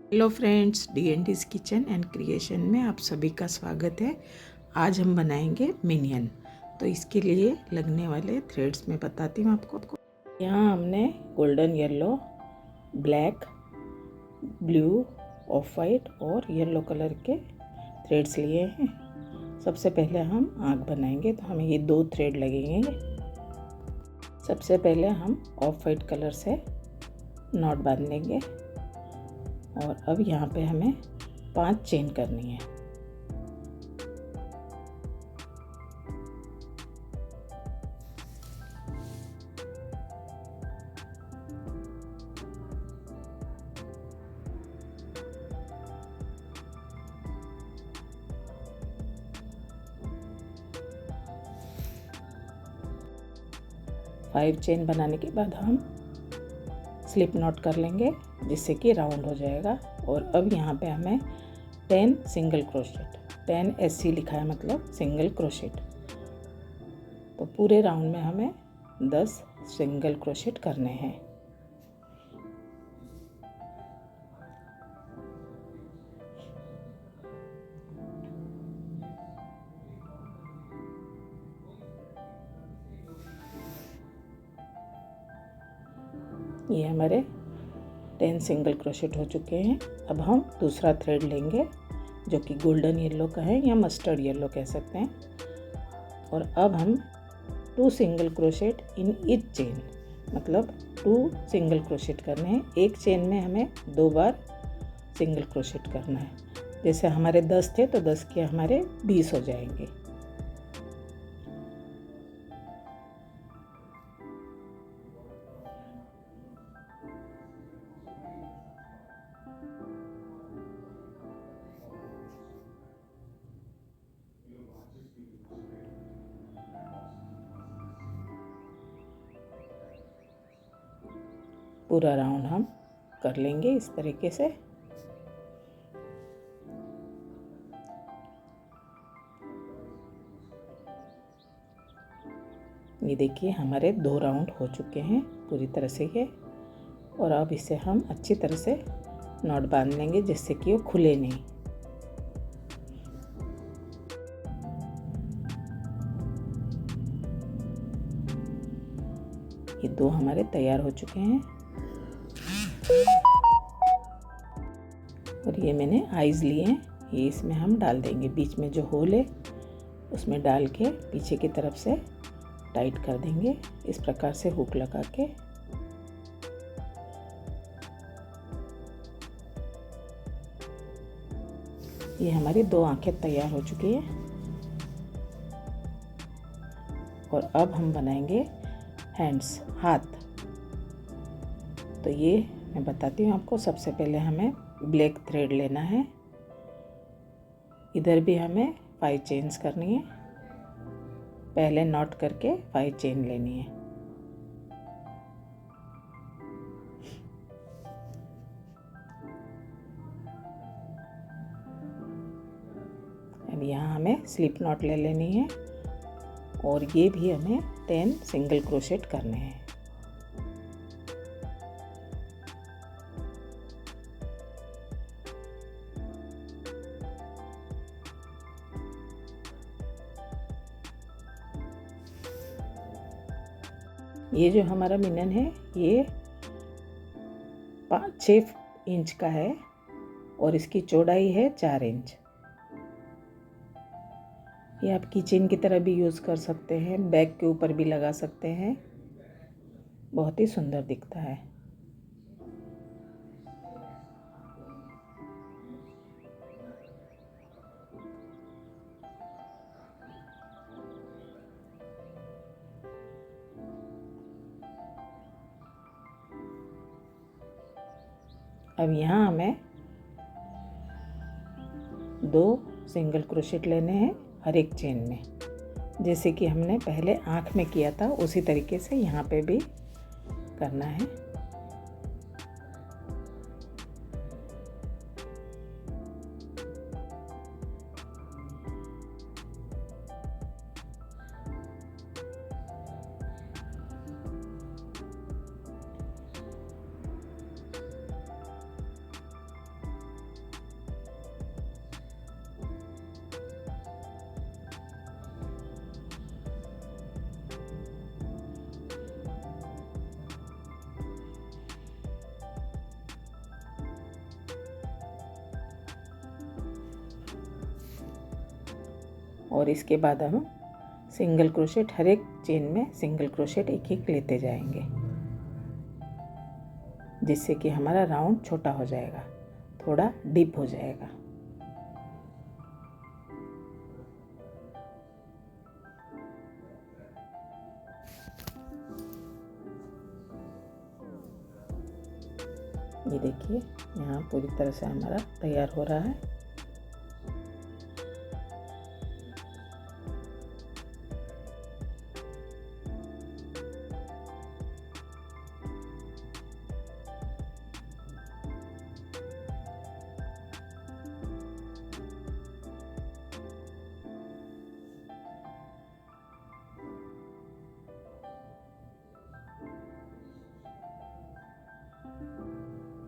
Hello friends, D&D's kitchen and creation में आप सभी का स्वागत है। आज हम बनाएंगे मिनियन। तो इसके लिए लगने वाले थ्रेड्स मैं बताती हूँ आपको। यहाँ हमने golden yellow, black, blue, of white और येलो कलर के थ्रेड्स लिए हैं। सबसे पहले हम आँख बनाएंगे, तो हमें ये 2 थ्रेड लगेंगे। सबसे पहले हम ऑफ वाइट कलर से नॉट बांध लेंगे और अब यहाँ पे हमें 5 चेन करनी है। फाइव चेन बनाने के बाद हम स्लिप नॉट कर लेंगे, जिससे कि राउंड हो जाएगा। और अब यहाँ पे हमें 10 सिंगल क्रोशेट, 10 SC लिखा है, मतलब सिंगल क्रोशेट। तो पूरे राउंड में हमें 10 सिंगल क्रोशेट करने हैं। ये हमारे 10 सिंगल क्रोशेट हो चुके हैं। अब हम दूसरा थ्रेड लेंगे, जो कि गोल्डन येलो का है या मस्टर्ड येलो कह सकते हैं। और अब हम 2 single crochet in each chain, मतलब 2 सिंगल क्रोशेट करने हैं। एक चेन में हमें 2 बार सिंगल क्रोशेट करना है। जैसे हमारे 10 थे तो 10 के हमारे 20 हो जाएंगे। पूरा राउंड हम कर लेंगे इस तरीके से। ये देखिए, हमारे 2 राउंड हो चुके हैं पूरी तरह से ये। और अब इसे हम अच्छी तरह से नॉट बांध लेंगे, जिससे कि वो खुले नहीं। ये 2 हमारे तैयार हो चुके हैं। और ये मैंने आइज़ लिए हैं, ये इसमें हम डाल देंगे। बीच में जो होल है उसमें डाल के पीछे की तरफ से टाइट कर देंगे, इस प्रकार से हुक लगा के। ये हमारी 2 आंखें तैयार हो चुकी है। और अब हम बनाएंगे हैंड्स, हाथ। तो ये मैं बताती हूँ आपको। सबसे पहले हमें ब्लैक थ्रेड लेना है। इधर भी हमें 5 चेन्स करनी है। पहले नॉट करके 5 चेन लेनी है। अब यहाँ हमें स्लिप नॉट ले लेनी है और ये भी हमें 10 सिंगल क्रोशेट करने हैं। ये जो हमारा मिनन है ये 6 इंच का है और इसकी चौड़ाई है 4 इंच। ये आप किचन की तरह भी यूज़ कर सकते हैं, बैग के ऊपर भी लगा सकते हैं, बहुत ही सुंदर दिखता है। अब यहाँ हमें 2 सिंगल क्रोशेट लेने हैं हर एक चेन में, जैसे कि हमने पहले आँख में किया था उसी तरीके से यहाँ पे भी करना है। और इसके बाद हम सिंगल क्रोशेट, हर एक चेन में सिंगल क्रोशेट एक एक लेते जाएंगे, जिससे कि हमारा राउंड छोटा हो जाएगा, थोड़ा डीप हो जाएगा। ये देखिए यहाँ पूरी तरह से हमारा तैयार हो रहा है।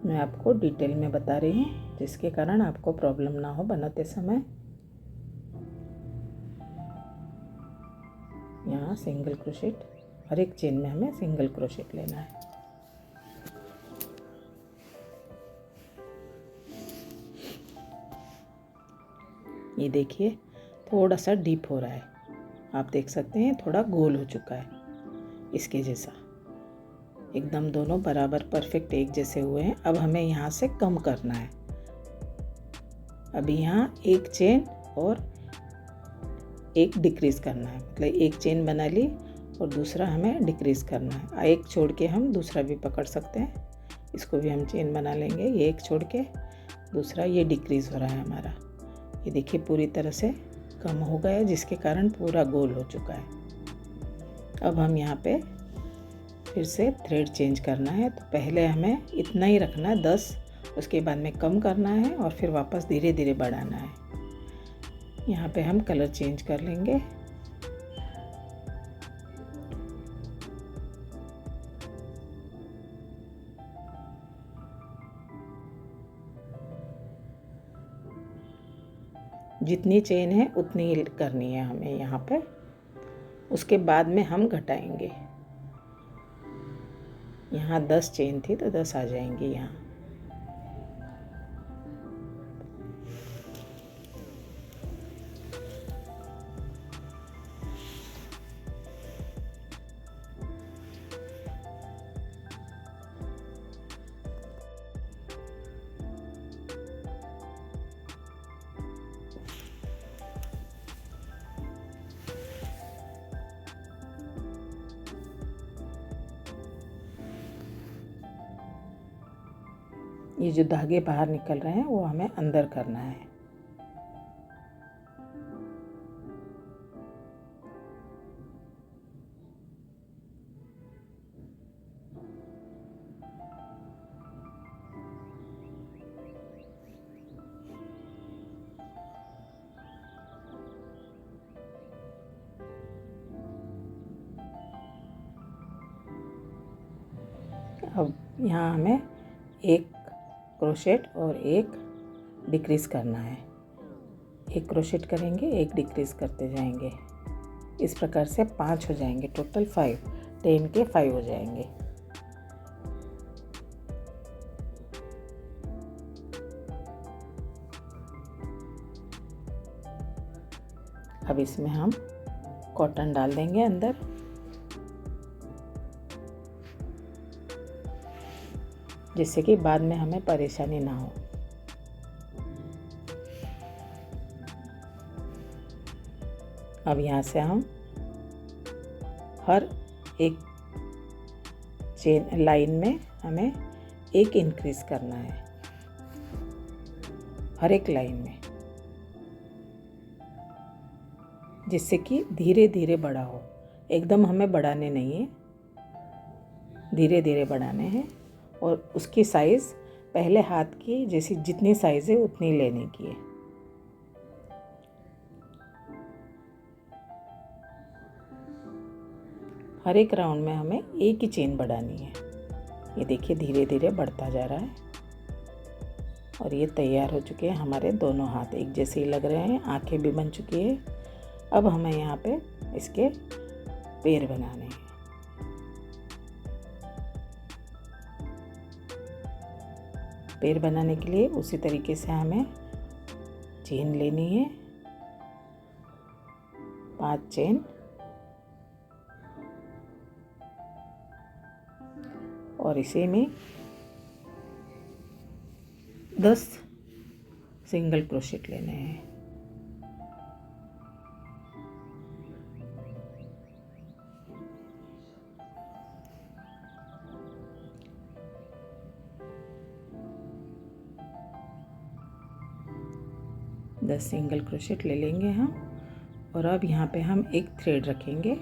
मैं आपको डिटेल में बता रही हूँ, जिसके कारण आपको प्रॉब्लम ना हो बनाते समय। यहाँ सिंगल क्रोशेट, हर एक चेन में हमें सिंगल क्रोशेट लेना है। ये देखिए थोड़ा सा डीप हो रहा है, आप देख सकते हैं थोड़ा गोल हो चुका है, इसके जैसा एकदम दोनों बराबर परफेक्ट एक जैसे हुए हैं। अब हमें यहाँ से कम करना है। अभी यहाँ एक चेन और एक डिक्रीज़ करना है, मतलब एक चेन बना ली और दूसरा हमें डिक्रीज़ करना है। एक छोड़ के हम दूसरा भी पकड़ सकते हैं, इसको भी हम चेन बना लेंगे। ये एक छोड़ के दूसरा, ये डिक्रीज़ हो रहा है हमारा। ये देखिए पूरी तरह से कम हो गया, जिसके कारण पूरा गोल हो चुका है। अब हम यहाँ पे फिर से थ्रेड चेंज करना है, तो पहले हमें इतना ही रखना है 10, उसके बाद में कम करना है और फिर वापस धीरे धीरे बढ़ाना है। यहाँ पे हम कलर चेंज कर लेंगे। जितनी चेन है उतनी ही करनी है हमें यहाँ पे, उसके बाद में हम घटाएंगे। यहाँ 10 चेन थी तो 10 आ जाएंगी यहाँ। ये जो धागे बाहर निकल रहे हैं वो हमें अंदर करना है। अब यहाँ हमें एक क्रोशेट और एक डिक्रीज़ करना है। एक क्रोशेट करेंगे, एक डिक्रीज़ करते जाएंगे। इस प्रकार से 5 हो जाएंगे, टोटल 5, 10 के 5 हो जाएंगे। अब इसमें हम कॉटन डाल देंगे अंदर। जिससे कि बाद में हमें परेशानी ना हो। अब यहाँ से हम हर एक चेन लाइन में हमें एक इंक्रीज करना है, हर एक लाइन में, जिससे कि धीरे धीरे बड़ा हो। एकदम हमें बढ़ाने नहीं है, धीरे धीरे बढ़ाने हैं। और उसकी साइज़ पहले हाथ की जैसी जितनी साइज़ है उतनी लेने की है। हर एक राउंड में हमें एक ही चेन बढ़ानी है। ये देखिए धीरे धीरे बढ़ता जा रहा है। और ये तैयार हो चुके हैं हमारे दोनों हाथ, एक जैसे ही लग रहे हैं, आंखें भी बन चुकी है। अब हमें यहाँ पे इसके पैर बनाने हैं। पैर बनाने के लिए उसी तरीके से हमें चेन लेनी है 5 चेन और इसे में 10 सिंगल क्रोशेट लेने हैं। दस सिंगल क्रोशेट ले लेंगे हम और अब यहाँ पे हम एक थ्रेड रखेंगे,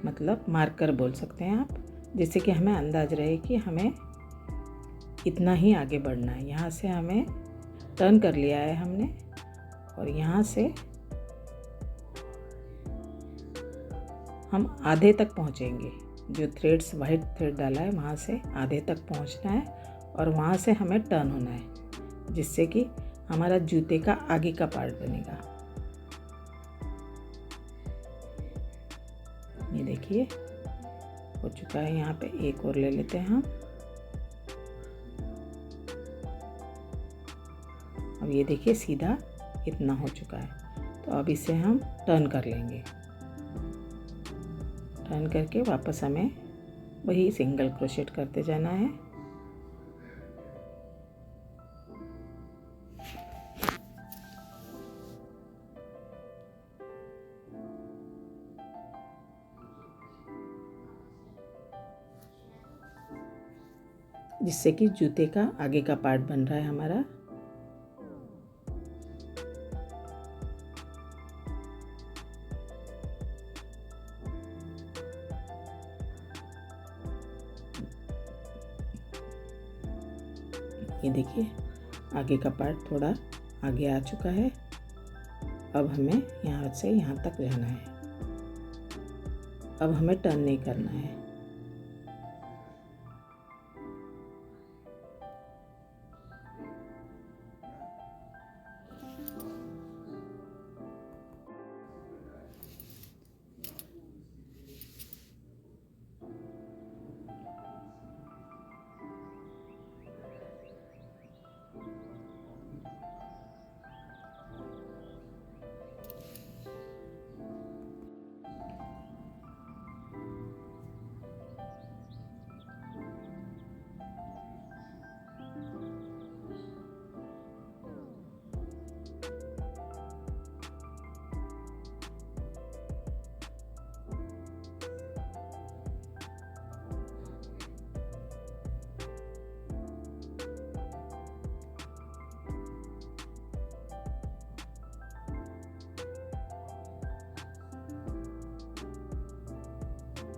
मतलब मार्कर बोल सकते हैं आप, जिससे कि हमें अंदाज रहे कि हमें इतना ही आगे बढ़ना है। यहाँ से हमें टर्न कर लिया है हमने और यहाँ से हम आधे तक पहुँचेंगे। जो थ्रेड्स वाइट थ्रेड डाला है वहाँ से आधे तक पहुँचना है और वहाँ से हमें टर्न होना है, जिससे कि हमारा जूते का आगे का पार्ट बनेगा। ये देखिए हो चुका है। यहाँ पे एक और ले लेते हैं हम। अब ये देखिए सीधा इतना हो चुका है, तो अब इसे हम टर्न कर लेंगे। टर्न करके वापस हमें वही सिंगल क्रोशेट करते जाना है। जिससे कि जूते का आगे का पार्ट बन रहा है हमारा। ये देखिए आगे का पार्ट थोड़ा आगे आ चुका है। अब हमें यहाँ से यहाँ तक जाना है। अब हमें टर्न नहीं करना है।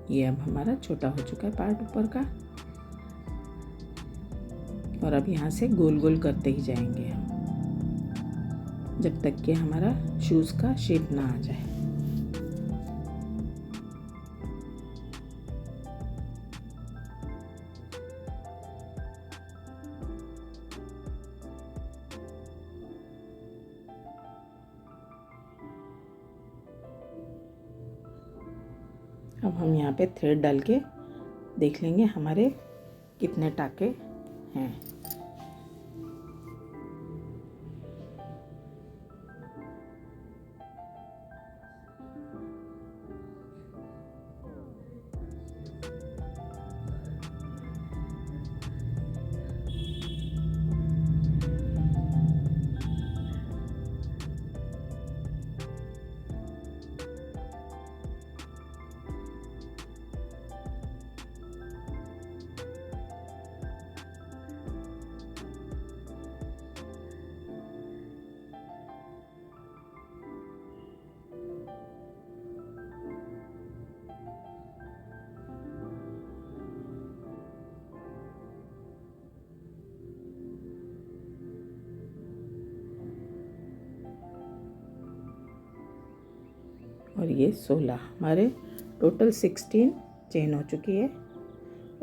ये अब हमारा छोटा हो चुका है पार्ट ऊपर का, और अब यहाँ से गोल गोल करते ही जाएंगे हम जब तक कि हमारा शूज़ का शेप ना आ जाए। अब हम यहाँ पे थ्रेड डाल के देख लेंगे हमारे कितने टाके हैं। और ये 16 हमारे टोटल 16 चेन हो चुकी है।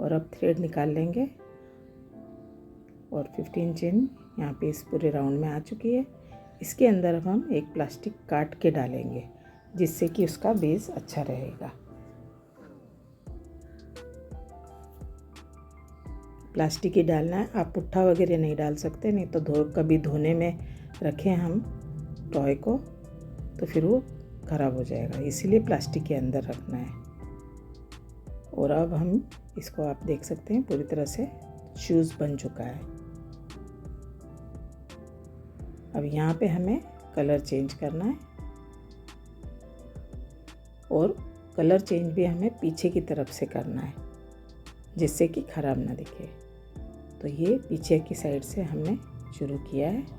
और अब थ्रेड निकाल लेंगे और 15 चेन यहाँ पे इस पूरे राउंड में आ चुकी है। इसके अंदर अब हम एक प्लास्टिक काट के डालेंगे, जिससे कि उसका बेस अच्छा रहेगा। प्लास्टिक ही डालना है, आप पुट्ठा वगैरह नहीं डाल सकते, नहीं तो कभी धोने में रखें हम टॉय को तो फिर वो ख़राब हो जाएगा, इसीलिए प्लास्टिक के अंदर रखना है। और अब हम इसको आप देख सकते हैं पूरी तरह से शूज़ बन चुका है। अब यहाँ पे हमें कलर चेंज करना है, और कलर चेंज भी हमें पीछे की तरफ से करना है जिससे कि ख़राब ना दिखे। तो ये पीछे की साइड से हमने शुरू किया है।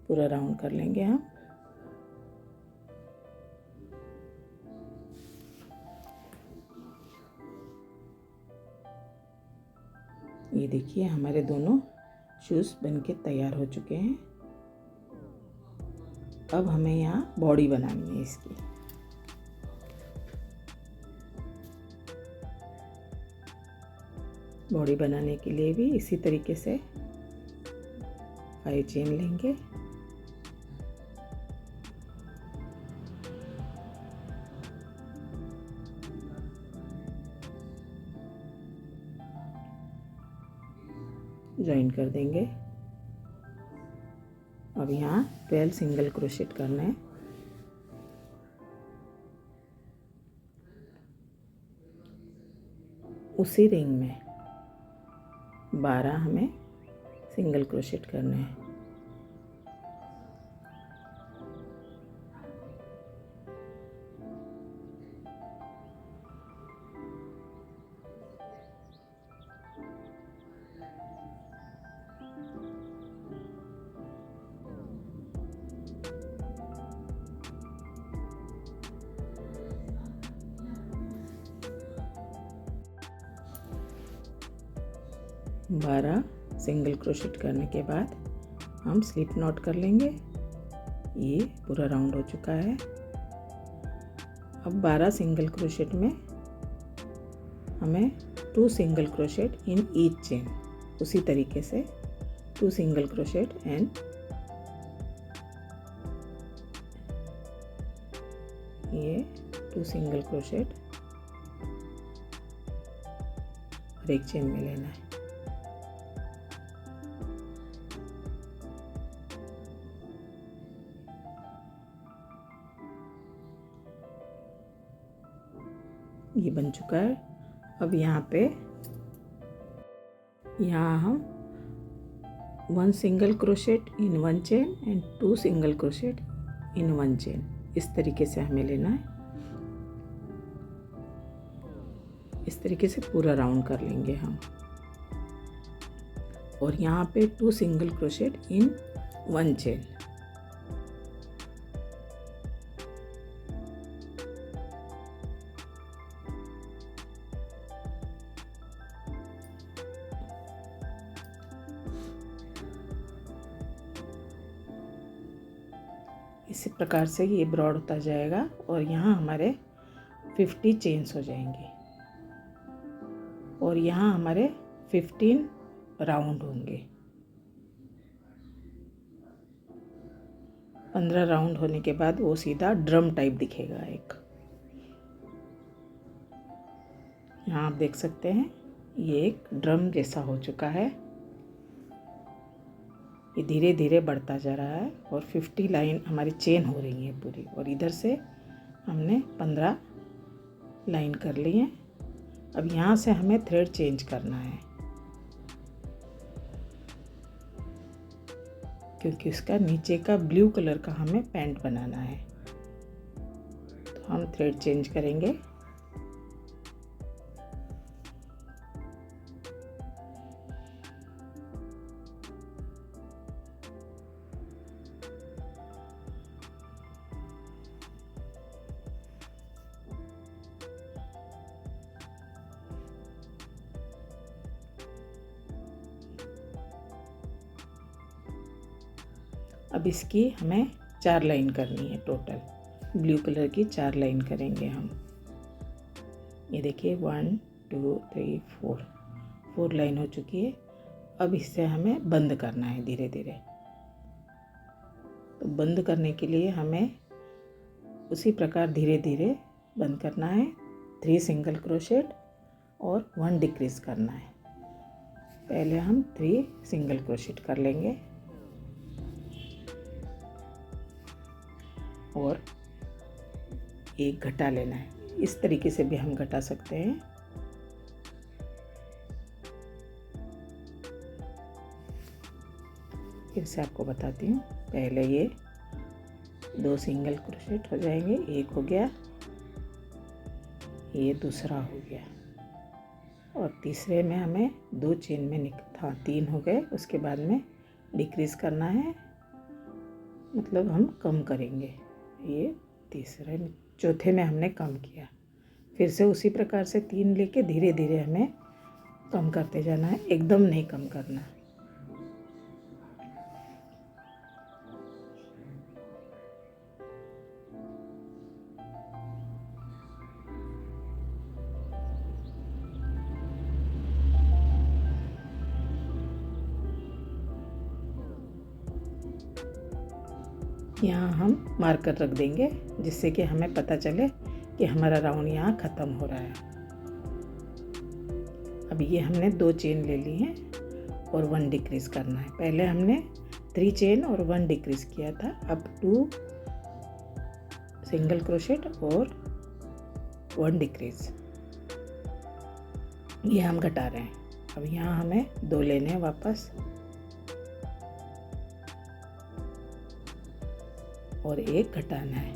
पूरा राउंड कर लेंगे हम। ये देखिए हमारे दोनों शूज़ बनके तैयार हो चुके हैं। अब हमें यहाँ बॉडी बनानी है इसकी। बॉडी बनाने के लिए भी इसी तरीके से 5 चेन लेंगे। ज्वाइन कर देंगे। अब यहाँ 12 सिंगल क्रोशेट करना है। उसी रिंग में 12 हमें सिंगल क्रोशेट करने हैं। बारह सिंगल क्रोशेट करने के बाद हम स्लिप नॉट कर लेंगे। ये पूरा राउंड हो चुका है। अब 12 सिंगल क्रोशेट में हमें 2 single crochet in each chain, उसी तरीके से 2 सिंगल क्रोशेट एंड ये 2 सिंगल क्रोशेट हर एक चेन में लेना है। ये बन चुका है। अब यहाँ हम 1 single crochet in 1 chain and 2 single crochet in 1 chain, इस तरीके से हमें लेना है। इस तरीके से पूरा राउंड कर लेंगे हम। और यहाँ पे 2 सिंगल क्रोशेट इन 1 चेन। इसी प्रकार से ये ब्रॉड होता जाएगा और यहाँ हमारे 50 चेन्स हो जाएंगे और यहाँ हमारे 15 राउंड होंगे। 15 राउंड होने के बाद वो सीधा ड्रम टाइप दिखेगा एक। यहाँ आप देख सकते हैं ये एक ड्रम जैसा हो चुका है। ये धीरे धीरे बढ़ता जा रहा है और 50 लाइन हमारी चेन हो रही है पूरी, और इधर से हमने 15 लाइन कर ली है। अब यहाँ से हमें थ्रेड चेंज करना है क्योंकि उसका नीचे का ब्लू कलर का हमें पैंट बनाना है। तो हम थ्रेड चेंज करेंगे। अब इसकी हमें 4 लाइन करनी है टोटल। ब्लू कलर की 4 लाइन करेंगे हम। ये देखिए 1 2 3 4 लाइन हो चुकी है। अब इससे हमें बंद करना है धीरे धीरे। तो बंद करने के लिए हमें उसी प्रकार धीरे धीरे बंद करना है, 3 सिंगल क्रोशेट और 1 डिक्रीज करना है। पहले हम 3 सिंगल क्रोशेट कर लेंगे और 1 घटा लेना है। इस तरीके से भी हम घटा सकते हैं। फिर से आपको बताती हूँ। पहले ये 2 सिंगल क्रोशेट हो जाएंगे, 1 हो गया, ये दूसरा हो गया और तीसरे में हमें 2 चेन में था, 3 हो गए। उसके बाद में डिक्रीज करना है, मतलब हम कम करेंगे। ये तीसरे में, चौथे में हमने कम किया। फिर से उसी प्रकार से 3 लेके धीरे धीरे हमें कम करते जाना है, एकदम नहीं कम करना। यहाँ हम मार्कर रख देंगे जिससे कि हमें पता चले कि हमारा राउंड यहाँ ख़त्म हो रहा है। अब ये हमने 2 चेन ले ली हैं और 1 डिक्रीज करना है। पहले हमने 3 चेन और 1 डिक्रीज किया था। अब 2 सिंगल क्रोशेट और 1 डिक्रीज, ये हम घटा रहे हैं। अब यहाँ हमें 2 लेने हैं वापस और 1 घटाना है।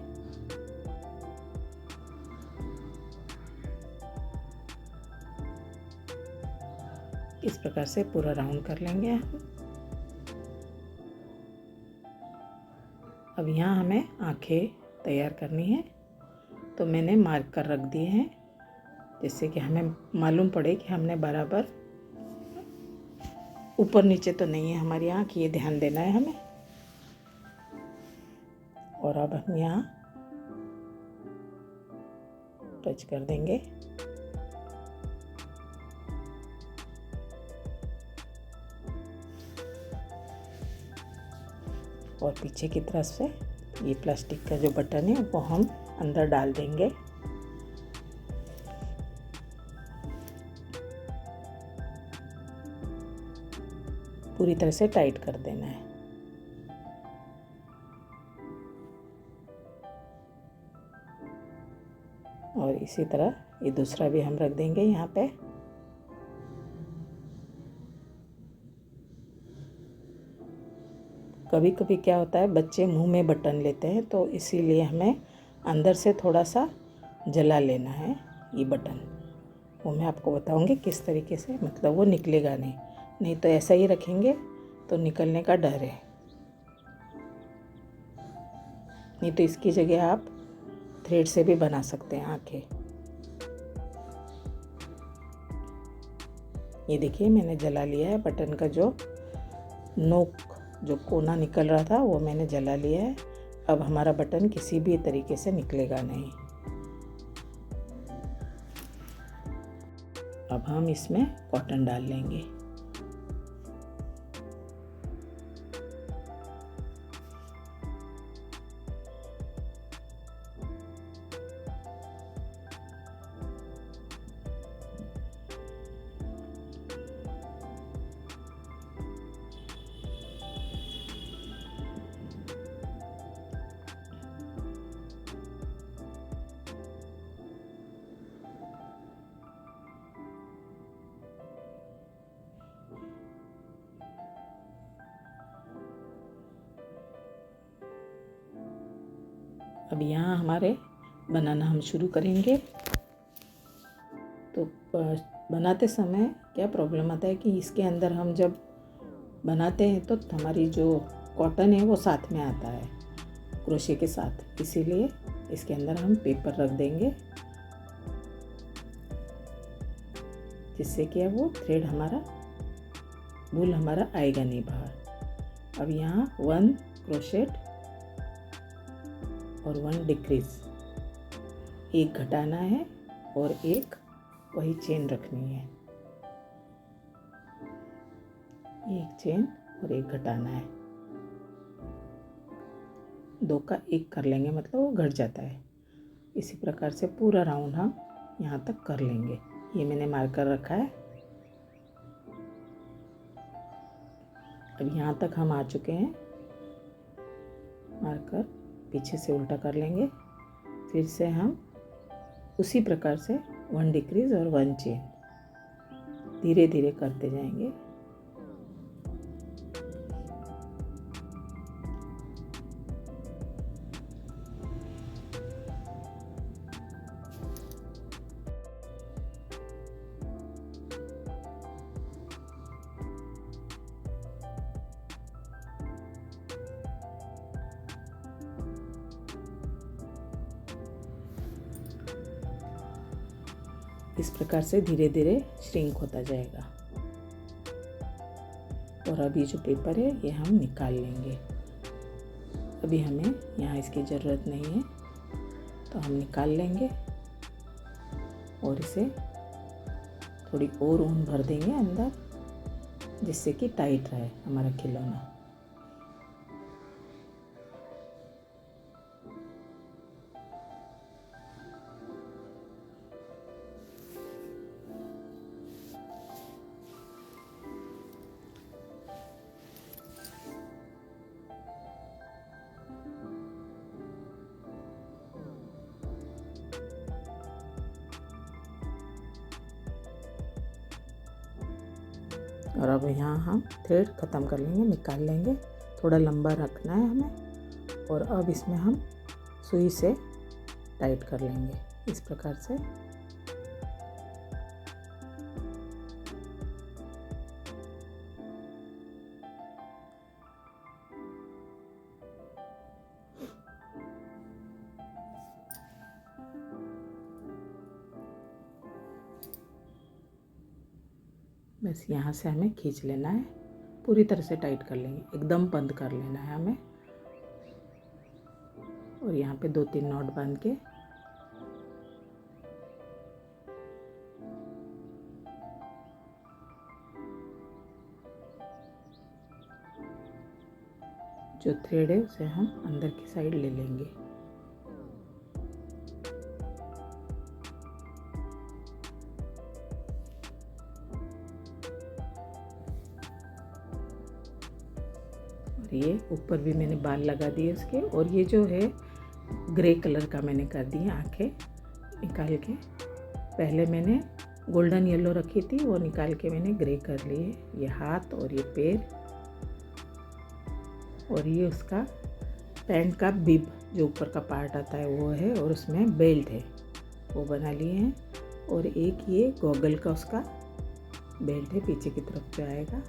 इस प्रकार से पूरा राउंड कर लेंगे हम। अब यहाँ हमें आंखें तैयार करनी है, तो मैंने मार्कर रख दिए हैं जिससे कि हमें मालूम पड़े कि हमने बराबर, ऊपर नीचे तो नहीं है हमारी आँख, ये ध्यान देना है हमें। और अब हम यहाँ टच कर देंगे और पीछे की तरफ से ये प्लास्टिक का जो बटन है वो हम अंदर डाल देंगे। पूरी तरह से टाइट कर देना है। और इसी तरह ये दूसरा भी हम रख देंगे यहाँ पे। कभी कभी क्या होता है, बच्चे मुंह में बटन लेते हैं, तो इसीलिए हमें अंदर से थोड़ा सा जला लेना है ये बटन। वो मैं आपको बताऊंगी किस तरीके से, मतलब वो निकलेगा नहीं तो ऐसा ही रखेंगे तो निकलने का डर है। नहीं तो इसकी जगह आप थ्रेड से भी बना सकते हैं आंखें। ये देखिए मैंने जला लिया है बटन का, जो नोक, जो कोना निकल रहा था वो मैंने जला लिया है। अब हमारा बटन किसी भी तरीके से निकलेगा नहीं। अब हम इसमें कॉटन डाल लेंगे। अब यहाँ हमारे बनाना हम शुरू करेंगे। तो बनाते समय क्या प्रॉब्लम आता है कि इसके अंदर हम जब बनाते हैं तो हमारी जो कॉटन है वो साथ में आता है क्रोशे के साथ, इसीलिए इसके अंदर हम पेपर रख देंगे जिससे कि वो थ्रेड हमारा, वूल हमारा आएगा नहीं बाहर। अब यहाँ 1 क्रोशेट और 1 डिक्रीज, 1 घटाना है और 1 वही चेन रखनी है। 1 चेन और 1 घटाना है। 2 का 1 कर लेंगे, मतलब वो घट जाता है। इसी प्रकार से पूरा राउंड हम यहाँ तक कर लेंगे। ये मैंने मार्कर रखा है। अब यहाँ तक हम आ चुके हैं। मार्कर पीछे से उल्टा कर लेंगे। फिर से हम उसी प्रकार से 1 डिक्रीज और 1 चेन धीरे धीरे करते जाएंगे। इस प्रकार से धीरे धीरे श्रिंक होता जाएगा। और अभी जो पेपर है ये हम निकाल लेंगे। अभी हमें यहाँ इसकी ज़रूरत नहीं है, तो हम निकाल लेंगे और इसे थोड़ी और ऊन भर देंगे अंदर, जिससे कि टाइट रहे हमारा खिलौना। और अब यहाँ हम थ्रेड ख़त्म कर लेंगे, निकाल लेंगे। थोड़ा लंबा रखना है हमें। और अब इसमें हम सुई से टाइट कर लेंगे इस प्रकार से। बस यहाँ से हमें खींच लेना है, पूरी तरह से टाइट कर लेंगे, एकदम बंद कर लेना है हमें। और यहाँ पे 2-3 नॉट बांध के जो थ्रेड है उसे हम अंदर की साइड ले लेंगे। ये ऊपर भी मैंने बाल लगा दिए उसके। और ये जो है ग्रे कलर का मैंने कर दी है आँखें निकाल के। पहले मैंने गोल्डन येलो रखी थी, वो निकाल के मैंने ग्रे कर ली है। ये हाथ और ये पैर और ये उसका पैंट का बिब जो ऊपर का पार्ट आता है वो है, और उसमें बेल्ट है वो बना लिए हैं। और एक ये गॉगल का उसका बेल्ट है पीछे की तरफ जो आएगा।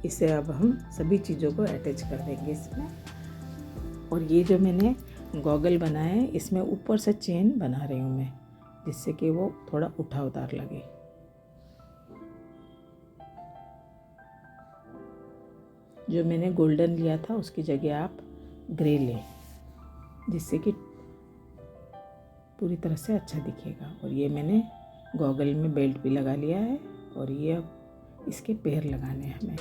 इसे अब हम सभी चीज़ों को अटैच कर देंगे इसमें। और ये जो मैंने गॉगल बनाया है इसमें ऊपर से चेन बना रही हूँ मैं, जिससे कि वो थोड़ा उठावदार लगे। जो मैंने गोल्डन लिया था उसकी जगह आप ग्रे लें, जिससे कि पूरी तरह से अच्छा दिखेगा। और ये मैंने गॉगल में बेल्ट भी लगा लिया है। और ये अब इसके पैर लगाने हैं हमें।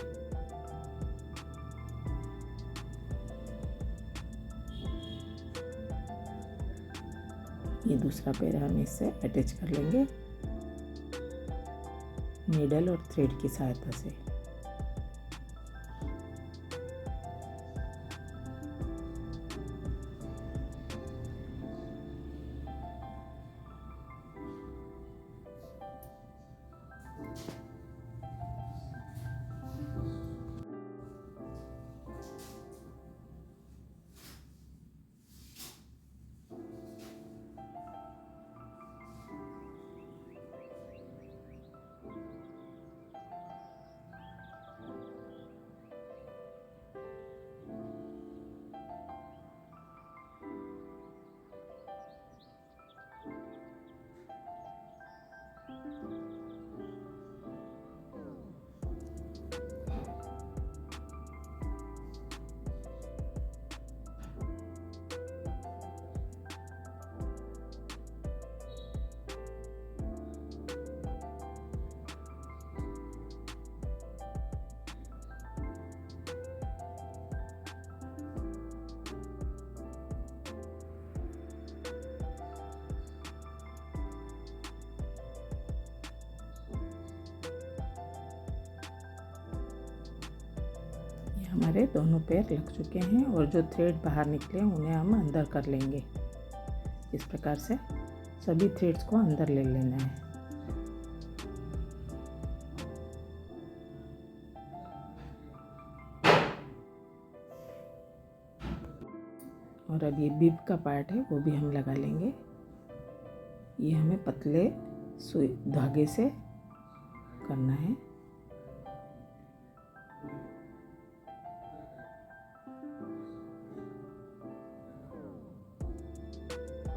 ये दूसरा पैर हम इससे अटैच कर लेंगे नीडल और थ्रेड की सहायता से। हमारे दोनों पैर लग चुके हैं और जो थ्रेड बाहर निकले उन्हें हम अंदर कर लेंगे। इस प्रकार से सभी थ्रेड्स को अंदर ले लेना है। और अब ये बिब का पार्ट है वो भी हम लगा लेंगे। ये हमें पतले सुई धागे से करना है।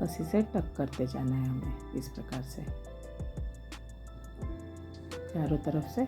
बस इसे टक करते जाना है हमें इस प्रकार से चारों तरफ से।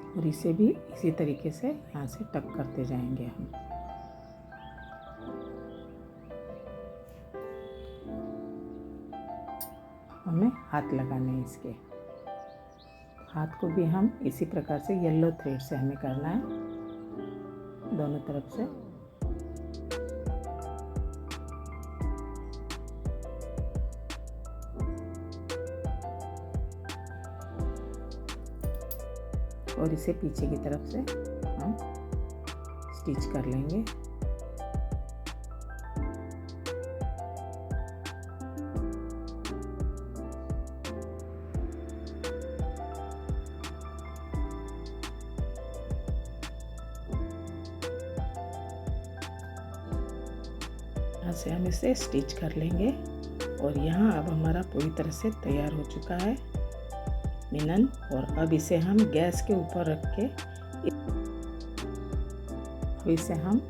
और इसे भी इसी तरीके से यहाँ से टक करते जाएंगे हम। हमें हाथ लगाने हैं इसके। हाथ को भी हम इसी प्रकार से येलो थ्रेड से हमें करना है दोनों तरफ से। और इसे पीछे की तरफ से हम स्टिच कर लेंगे। यहाँ से हम इसे स्टिच कर लेंगे। और यहाँ अब हमारा पूरी तरह से तैयार हो चुका है मिनन। और अब इसे हम गैस के ऊपर रख के इसे हम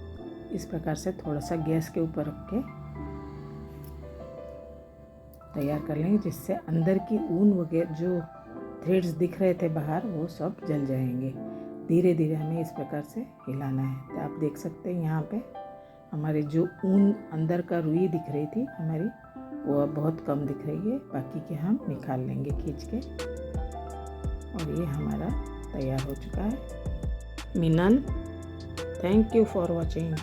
इस प्रकार से थोड़ा सा गैस के ऊपर रख के तैयार कर लेंगे, जिससे अंदर की ऊन वगैरह जो थ्रेड्स दिख रहे थे बाहर वो सब जल जाएंगे। धीरे धीरे हमें इस प्रकार से हिलाना है। तो आप देख सकते हैं यहाँ पे हमारे जो ऊन अंदर का रुई दिख रही थी हमारी, वो अब बहुत कम दिख रही है। बाकी के हम निकाल लेंगे खींच के। और ये हमारा तैयार हो चुका है मिनन। Thank you for watching.